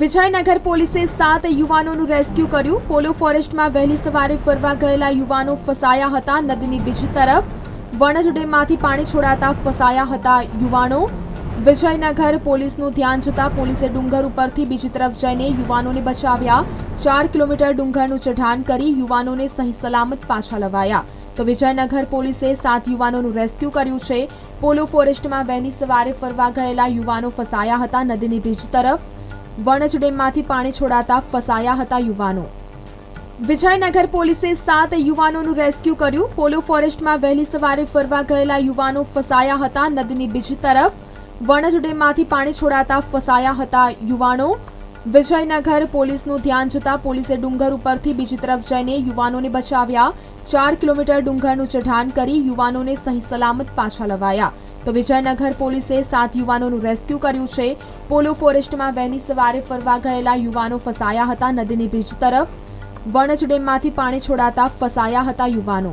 વિજયનગર પોલીસે 7 યુવાનોનું રેસ્ક્યુ કર્યું। પોલો ફોરેસ્ટમાં વહેલી સવારે ફરવા ગયેલા યુવાનો ફસાયા હતા। નદીની બીજી તરફ વણજ ડેમમાંથી પાણી છોડાતા ફસાયા હતા યુવાનો। વિજયનગર પોલીસનું ધ્યાન જતા પોલીસે ડુંગર ઉપરથી બીજી તરફ જઈને યુવાનોને બચાવ્યા। 4 કિલોમીટર ડુંગરનું ચઢાણ કરી યુવાનોને સહી સલામત પાછા લવાયા। તો વિજયનગર પોલીસે 7 યુવાનોનું રેસ્ક્યુ કર્યું છે। પોલો ફોરેસ્ટમાં વહેલી સવારે ફરવા ગયેલા યુવાનો ફસાયા હતા। નદીની બીજી તરફ વણજ ડેમમાંથી પાણી છોડાતા ફસાયા હતા યુવાનો। વિજયનગર પોલીસે 7 યુવાનોનું રેસ્ક્યુ કર્યું। પોલો ફોરેસ્ટમાં વહેલી સવારે ફરવા ગયેલા યુવાનો ફસાયા હતા। નદીની બીજી તરફ વણજ ડેમમાંથી પાણી છોડાતા ફસાયા હતા યુવાનો। વિજયનગર પોલીસનું ધ્યાન જતા પોલીસે ડુંગર ઉપરથી બીજી તરફ જઈને યુવાનોને બચાવ્યા। 4 કિલોમીટર ડુંગરનું ચઢાણ કરી યુવાનોને સહી સલામત પાછા લવાયા। તો વિજયનગર પોલીસે 7 યુવાનોનું રેસ્ક્યુ કર્યું છે। પોલો ફોરેસ્ટમાં વહેલી સવારે ફરવા ગયેલા યુવાનો ફસાયા હતા। નદીની બીજી તરફ વણજ ડેમમાંથી પાણી છોડાતા ફસાયા હતા યુવાનો।